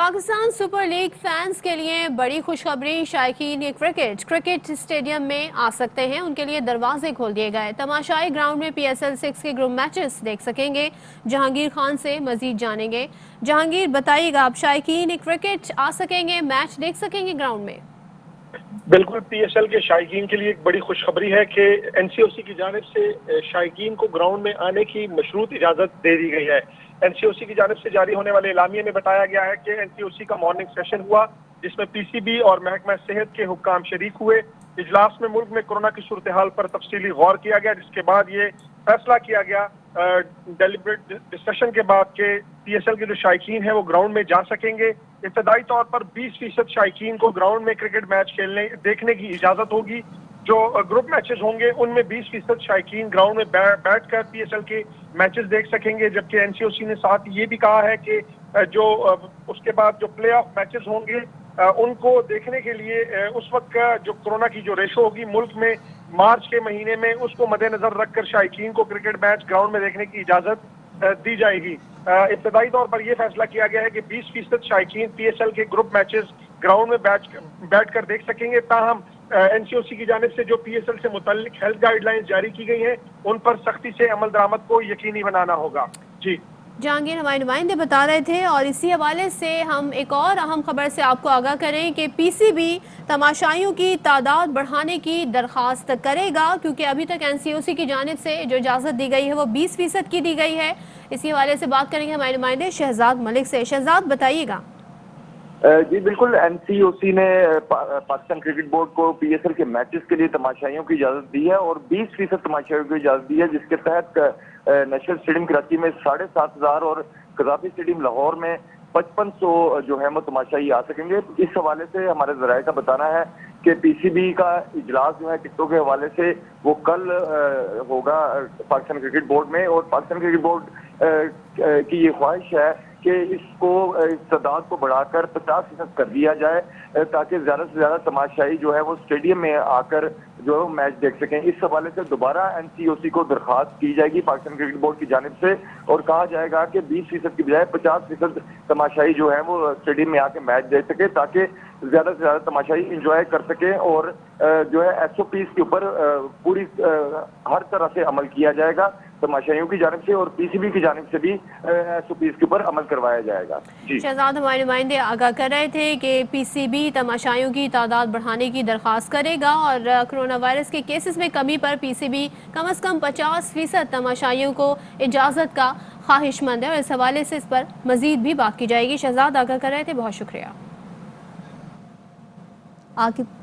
Pakistan super league fans کے لیے بڑی خوشخبری، شائقین کرکٹ اسٹیڈیم میں آ سکتے ہیں، ان کے لیے دروازے کھول دیے گئے۔ تماشائی گراؤنڈ میں پی ایس ایل 6 کے گروپ میچز دیکھ سکیں گے۔ جہانگیر خان سے مزید جانیں گے۔ جہانگیر بتائیے گا، اب شائقین کرکٹ آ سکیں گے، میچ دیکھ سکیں گے گراؤنڈ میں؟ بالکل، پی ایس ایل کے شائقین کے لیے ایک بڑی خوشخبری ہے کہ این سی او سی کی جانب سے شائقین کو گراؤنڈ میں آنے کی مشروط اجازت دے دی گئی ہے۔ این سی او سی کی جانب سے جاری ہونے والے اعلامیے میں بتایا گیا ہے کہ این سی او سی کا مارننگ سیشن ہوا، جس میں پی سی بی اور محکمہ صحت کے حکام شریک ہوئے۔ اجلاس میں ملک میں کورونا کی صورتحال پر تفصیلی غور کیا گیا، جس کے بعد یہ فیصلہ کیا گیا ڈیلیبریٹ ڈسکشن کے بعد کہ پی ایس ایل کے جو شائقین ہیں وہ گراؤنڈ میں جا سکیں گے۔ ابتدائی طور پر 20% شائقین کو گراؤنڈ میں کرکٹ میچ دیکھنے کی اجازت ہوگی۔ جو گروپ میچز ہوں گے ان میں 20% شائقین گراؤنڈ میں بیٹھ کر پی ایس ایل کے میچز دیکھ سکیں گے، جبکہ این سی او سی نے ساتھ یہ بھی کہا ہے کہ جو اس کے بعد جو پلے آف میچز ہوں گے ان کو دیکھنے کے لیے اس وقت کا جو کورونا کی جو ریشو ہوگی ملک میں مارچ کے مہینے میں، اس کو مد نظر رکھ کر شائقین کو کرکٹ میچ گراؤنڈ میں دیکھنے کی اجازت دی جائے گی۔ ابتدائی طور پر یہ فیصلہ کیا گیا ہے کہ 20% شائقین پی ایس ایل کے گروپ میچز گراؤنڈ میں بیٹھ کر دیکھ سکیں گے، تاہم این سی او سی کی جانب سے جو پی ایس ایل سے متعلق ہیلتھ گائیڈ لائنز جاری کی گئی ہیں ان پر سختی سے عمل درآمد کو یقینی بنانا ہوگا۔ جی جہانگیر، ہمارے نمائندے بتا رہے تھے، اور اسی حوالے سے ہم ایک اور اہم خبر سے آپ کو آگاہ کریں کہ پی سی بی تماشائیوں کی تعداد بڑھانے کی درخواست کرے گا، کیونکہ ابھی تک این سی او سی کی جانب سے جو اجازت دی گئی ہے وہ 20% کی دی گئی ہے۔ اسی حوالے سے بات کریں گے ہمارے نمائندے شہزاد ملک سے۔ شہزاد بتائیے گا۔ جی بالکل، این سی او سی نے پاکستان کرکٹ بورڈ کو پی ایس ایل کے میچز کے لیے تماشائیوں کی اجازت دی ہے اور 20% تماشائیوں کی اجازت دی ہے، جس کے تحت نیشنل اسٹیڈیم کراچی میں 7,500 اور قذافی اسٹیڈیم لاہور میں 5500 جو ہے وہ تماشائی آ سکیں گے۔ اس حوالے سے ہمارے ذرائع کا بتانا ہے کہ پی سی بی کا اجلاس جو ہے ٹکٹوں کے حوالے سے وہ کل ہوگا پاکستان کرکٹ بورڈ میں، اور پاکستان کرکٹ بورڈ کی یہ خواہش ہے کہ اس تعداد کو بڑھا کر 50% کر دیا جائے، تاکہ زیادہ سے زیادہ تماشائی جو ہے وہ اسٹیڈیم میں آ کر جو ہے میچ دیکھ سکیں۔ اس حوالے سے دوبارہ این سی او سی کو درخواست کی جائے گی پاکستان کرکٹ بورڈ کی جانب سے، اور کہا جائے گا کہ 20% کی بجائے 50% تماشائی جو ہے وہ اسٹیڈیم میں آ کے میچ دیکھ سکے، تاکہ زیادہ سے زیادہ تماشائی انجوائے کر سکیں، اور جو ہے ایس او پیز کے اوپر پوری ہر طرح سے عمل کیا جائے گا تماشائیوں کی جانب سے، اور پی سی بی کی جانب سے بھی ایس او پیز کے اوپر عمل کروایا جائے گا۔ جی شہزاد، ہمارے نمائندے آگاہ کر رہے تھے کہ پی سی بی تماشائیوں کی تعداد بڑھانے کی درخواست کرے گا، اور کرونا وائرس کے کیسز میں کمی پر پی سی بی کم از کم 50% تماشائیوں کو اجازت کا خواہش مند ہے، اور اس حوالے سے اس پر مزید بھی بات کی جائے گی۔ شہزاد آگاہ کر رہے تھے، بہت شکریہ۔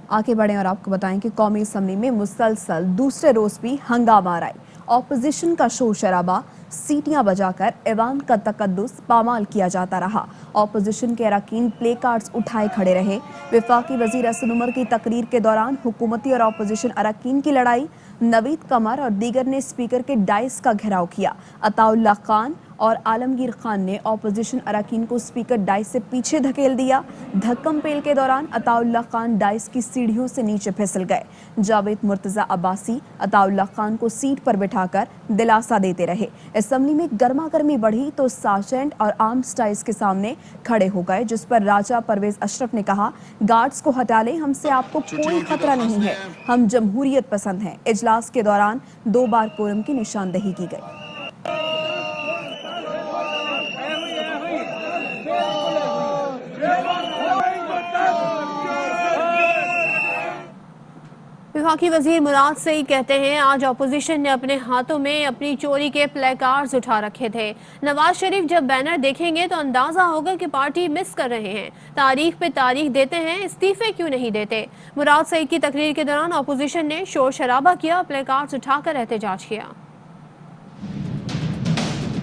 آگے بڑھیں اور آپ کو بتائیں کہ قومی اسمبلی میں مسلسل دوسرے روز بھی ہنگامہ آرائی، اپوزیشن کا شور شرابہ، سیٹیاں بجا کر ایوان کا تقدس پامال کیا جاتا رہا۔ اپوزیشن کے اراکین پلے کارڈز اٹھائے کھڑے رہے۔ وفاقی وزیر اسد عمر کی تقریر کے دوران حکومتی اور اپوزیشن اراکین کی لڑائی، نوید قمر اور دیگر نے اسپیکر کے ڈائس کا گھیراؤ کیا۔ عطا اللہ خان اور عالمگیر خان نے اپوزیشن اراکین کو اسپیکر ڈائس سے پیچھے دھکیل دیا۔ دھکم پیل کے دوران عطا اللہ خان ڈائس کی سیڑھیوں سے نیچے پھسل گئے۔ جاوید مرتضی عباسی عطا اللہ خان کو سیٹ پر بٹھا کر دلاسا دیتے رہے۔ اسمبلی میں گرما گرمی بڑھی تو سارجنٹ اور آرمز ٹائز کے سامنے کھڑے ہو گئے، جس پر راجہ پرویز اشرف نے کہا، گارڈز کو ہٹا لیں، ہم سے آپ کو کوئی خطرہ نہیں ہے، ہم جمہوریت پسند ہیں۔ اجلاس کے دوران 2 بار کورم کی نشاندہی کی گئی۔ وفاقی وزیر مراد سعید کہتے ہیں، آج اپوزیشن نے اپنے ہاتھوں میں اپنی چوری کے پلے کارڈز اٹھا رکھے تھے۔ نواز شریف جب بینر دیکھیں گے تو اندازہ ہوگا کہ پارٹی مس کر رہے ہیں، تاریخ پہ تاریخ دیتے ہیں، استعفے کیوں نہیں دیتے۔ مراد سعید کی تقریر کے دوران اپوزیشن نے شور شرابہ کیا، پلے کارڈز اٹھا کر احتجاج کیا۔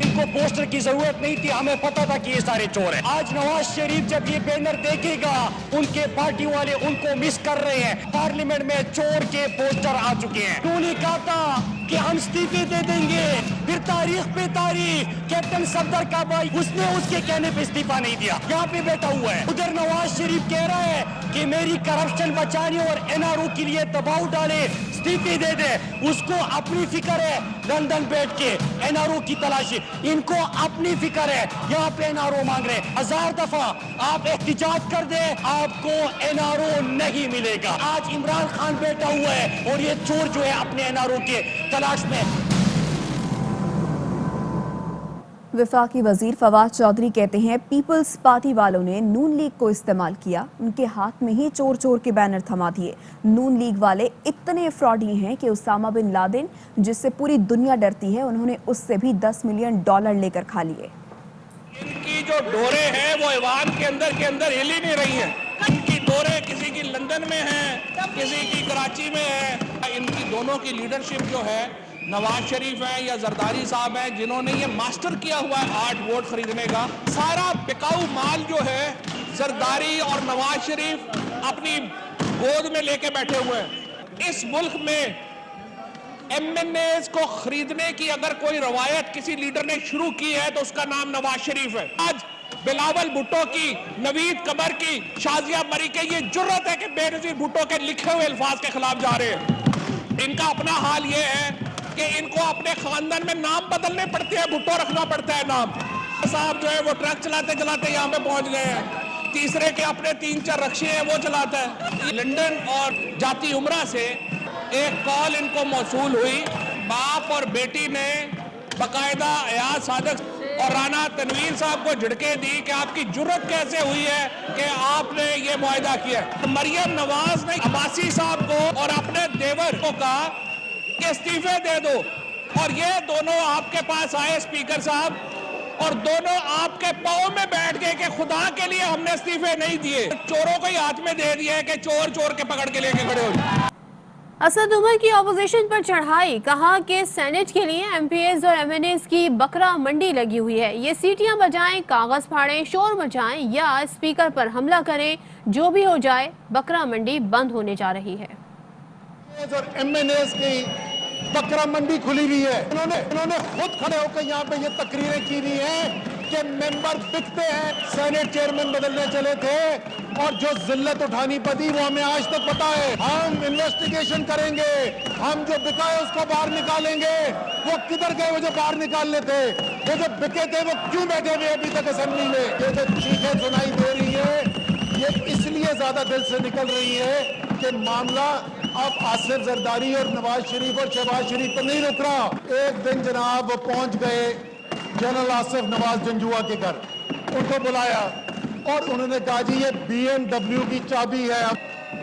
ان کو پوسٹر کی ضرورت نہیں تھی، ہمیں پتا تھا کہ یہ سارے چور ہیں۔ آج نواز شریف جب یہ بینر دیکھے گا، ان کے پارٹی والے ان کو مس کر رہے ہیں۔ پارلیمنٹ میں چور کے پوسٹر آ چکے ہیں۔ کیوں نہیں کہتا کہ ہم استعفے دے دیں گے. پھر تاریخ پہ تاریخ کیپٹن صفدر کا بھائی اس نے اس کے کہنے پہ استعفا نہیں دیا, یہاں پہ بیٹھا ہوا ہے. ادھر نواز شریف کہہ رہا ہے کہ میری کرپشن بچانے اور NRO کے لیے دباؤ ڈالے, استعفے دے دے. اس کو اپنی فکر ہے لندن بیٹھ کے NRO کی تلاشی, ان کو اپنی فکر ہے. یہاں پہ NRO مانگ رہے 1000 دفعہ آپ احتجاج کر دیں, آپ کو NRO نہیں ملے گا. آج عمران خان بیٹھا ہوا ہے اور یہ چور جو ہے اپنے NRO کے تلاش میں. وفاقی وزیر فواد چودھری کہتے ہیں پیپلز پارٹی والوں نے نون لیگ کو استعمال کیا, ان کے ہاتھ میں ہی چور چور کے بینر تھما دیے. نون لیگ والے اتنے فراڈی ہیں کہ اسامہ بن لادن جس سے پوری دنیا ڈرتی ہے, انہوں نے اس سے بھی $10 ملین لے کر کھا لیے. ان کی جو ڈوریں ہیں وہ ایوان کے اندر ہل ہی نہیں رہی ہیں. ان کی ڈوریں کسی کی لندن میں ہیں, کسی کی کراچی میں ہے. ان کی دونوں کی لیڈرشپ جو ہے نواز شریف ہیں یا زرداری صاحب ہیں, جنہوں نے یہ ماسٹر کیا ہوا ہے آرٹ ووٹ خریدنے کا. سارا بکاؤ مال جو ہے زرداری اور نواز شریف اپنی گود میں لے کے بیٹھے ہوئے ہیں. اس ملک میں MNAs کو خریدنے کی اگر کوئی روایت کسی لیڈر نے شروع کی ہے تو اس کا نام نواز شریف ہے. آج بلاول بھٹو کی, نوید قمر کی, شازیہ مری کے یہ جرت ہے کہ بے نظیر بھٹو کے لکھے ہوئے الفاظ کے خلاف جا رہے ہیں. ان کا اپنا حال یہ ہے کہ ان کو اپنے خاندان میں نام بدلنے پڑتے ہیں, بھٹو رکھنا پڑتا ہے نام. صاحب جو ہے وہ ٹرک چلاتے چلاتے یہاں پہ پہنچ گئے ہیں. تیسرے کے اپنے 3-4 رکشے ہیں وہ چلاتا ہے. لندن اور جاتی عمرہ سے ایک کال ان کو موصول ہوئی, باپ اور بیٹی نے باقاعدہ ایاز صادق اور رانا تنویر صاحب کو جھڑکے دی کہ آپ کی جرت کیسے ہوئی ہے کہ آپ نے یہ معاہدہ کیا. مریم نواز نے عباسی صاحب کو اور اپنے دیور کو کہا کہ استعفے دے دو, اور یہ دونوں آپ کے پاس آئے اسپیکر صاحب اور دونوں آپ کے پاؤں میں بیٹھ گئے کہ خدا کے لیے ہم نے استعفے نہیں دیے. چوروں کو ہی ہاتھ میں دے دیا کہ چور چور کے پکڑ کے لے کے کھڑے ہو جائے. اسد عمر کی اپوزیشن پر چڑھائی, کہا کہ سینٹ کے لیے MPs اور MNAs کی بکرا منڈی لگی ہوئی ہے. یہ سیٹیاں بجائیں, کاغذ پھاڑیں, شور مچائیں یا اسپیکر پر حملہ کریں, جو بھی ہو جائے بکرا منڈی بند ہونے جا رہی ہے. اور MNAs کی بکرا منڈی کھلی ہوئی ہے. انہوں نے خود کھڑے ہو کے یہاں پہ یہ تقریریں کی ہوئی ہیں کہ ممبر بکتے ہیں. سینٹ چیئرمین بدلنے چلے تھے اور جو ذلت اٹھانی پڑی وہ ہمیں آج تک پتا ہے. ہم انویسٹیگیشن کریں گے, ہم جو بکا ہے اس کو باہر نکالیں گے. وہ کدھر گئے وہ جو باہر نکالنے تھے, وہ جو بکے تھے وہ کیوں بیٹھے ہوئے ابھی تک اسمبلی میں. یہ جو چیخیں سنائی دے رہی ہے یہ اس لیے زیادہ دل سے نکل رہی ہے کہ معاملہ اب آصف زرداری اور نواز شریف اور شہباز شریف پر نہیں رک رہا. ایک دن جناب پہنچ گئے جنرل آصف نواز جنجوعہ کے گھر, ان کو بلایا اور انہوں نے کہا جی یہ BMW کی چابی ہے.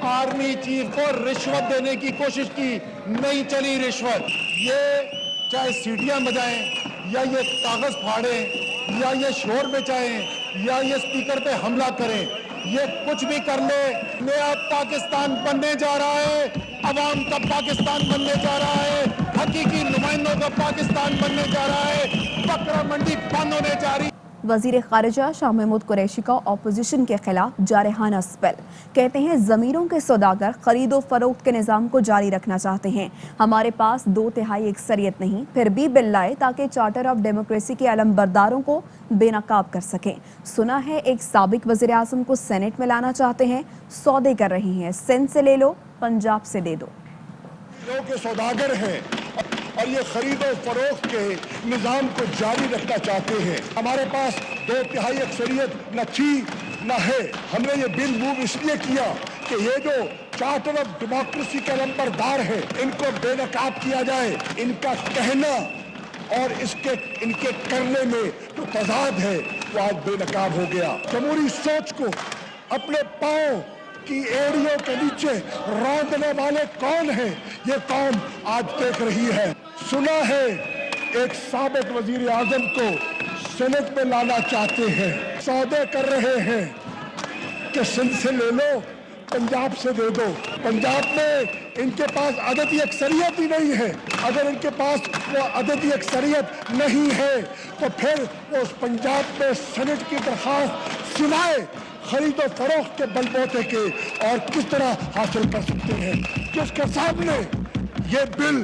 آرمی چیف کو رشوت دینے کی کوشش کی, نہیں چلی رشوت. یہ چاہے سیٹیاں بجائیں یا یہ کاغذ پھاڑیں یا یہ شور بچائیں یا یہ اسپیکر پہ حملہ کریں, یہ کچھ بھی کر لے, نیا پاکستان بننے جا رہا ہے. عوام کا پاکستان بننے جا رہا ہے, حقیقی نمائندوں کا پاکستان بننے جا رہا ہے. بکرا منڈی بند ہونے جا رہی. وزیر خارجہ شاہ محمود قریشی کا اپوزیشن کے خلاف جارحانہ سپیل. کہتے ہیں ضمیروں کے سوداگر خرید و فروخت کے نظام کو جاری رکھنا چاہتے ہیں. ہمارے پاس 2/3 اکثریت نہیں, پھر بھی بل لائے تاکہ چارٹر آف ڈیموکریسی کے علم برداروں کو بے نقاب کر سکیں. سنا ہے ایک سابق وزیر اعظم کو سینٹ میں لانا چاہتے ہیں. سودے کر رہی ہیں, سندھ سے لے لو, پنجاب سے دے دو. لوگ کے سوداگر ہیں اور یہ خرید و فروخت کے نظام کو جاری رکھنا چاہتے ہیں. ہمارے پاس 2/3 اکثریت نہ تھی نہ ہے. ہم نے یہ بل موو اس لیے کیا کہ یہ جو چارٹر آف ڈیموکریسی کے علمبردار ہیں ان کو بے نقاب کیا جائے. ان کا کہنا اور ان کے کرنے میں جو تضاد ہے وہ آج بے نقاب ہو گیا. جمہوری سوچ کو اپنے پاؤں کی ایڑیوں کے نیچے روندنے والے کون ہیں یہ قوم آج دیکھ رہی ہے. سنا ہے ایک سابق وزیر اعظم کو سینٹ میں لانا چاہتے ہیں. سودے کر رہے ہیں کہ سندھ سے لے لو, پنجاب سے دے دو. پنجاب میں ان کے پاس عددی اکثریت ہی نہیں ہے. اگر ان کے پاس وہ عددی اکثریت نہیں ہے تو پھر وہ اس پنجاب میں سینٹ کی درخواست سوائے خرید و فروخت کے بل بوتے کے اور کس طرح حاصل کر سکتے ہیں. جس کے سامنے یہ بل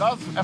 10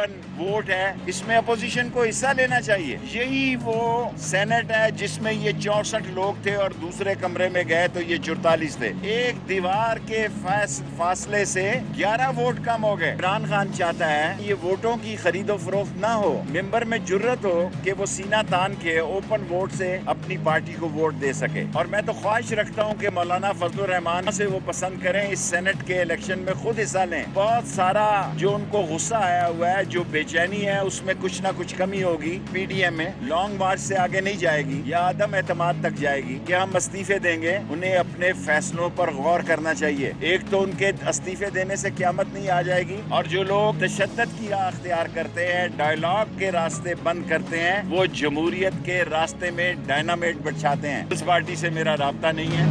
اوپن ووٹ ہے, اس میں اپوزیشن کو حصہ لینا چاہیے. یہی وہ سینٹ ہے جس میں یہ 64 لوگ تھے اور دوسرے کمرے میں گئے تو یہ 44 تھے. ایک دیوار کے فاصلے سے 11 ووٹ کم ہو گئے. عمران خان چاہتا ہے یہ ووٹوں کی خرید و فروخت نہ ہو, ممبر میں جرت ہو کہ وہ سینہ تان کے اوپن ووٹ سے اپنی پارٹی کو ووٹ دے سکے. اور میں تو خواہش رکھتا ہوں کہ مولانا فضل الرحمان سے وہ پسند کریں, اس سینٹ کے الیکشن میں خود حصہ لیں. بہت سارا جو ان کو غصہ آیا ہوا ہے, جو بے چینی ہے, اس میں کچھ نہ کچھ کمی ہوگی. پی ڈی ایم میں لانگ مارچ سے آگے نہیں جائے گی یا عدم اعتماد تک جائے گی کہ ہم استعفے دیں گے. انہیں اپنے فیصلوں پر غور کرنا چاہیے. ایک تو ان کے استعفے دینے سے قیامت نہیں آ جائے گی, اور جو لوگ تشدد کی راہ اختیار کرتے ہیں, ڈائیلاگ کے راستے بند کرتے ہیں, وہ جمہوریت کے راستے میں ڈائنامیٹ بچھاتے ہیں. اس پارٹی سے میرا رابطہ نہیں ہے.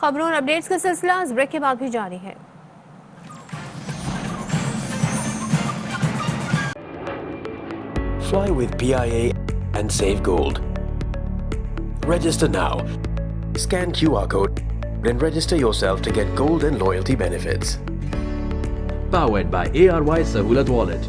خبروں اور اپڈیٹس کا سلسلہ اس بریک کے بعد بھی جاری ہے. Fly with PIA and save gold. Register now. Scan QR code and register yourself to get gold and loyalty benefits. Powered by ARY Sahulat Wallet.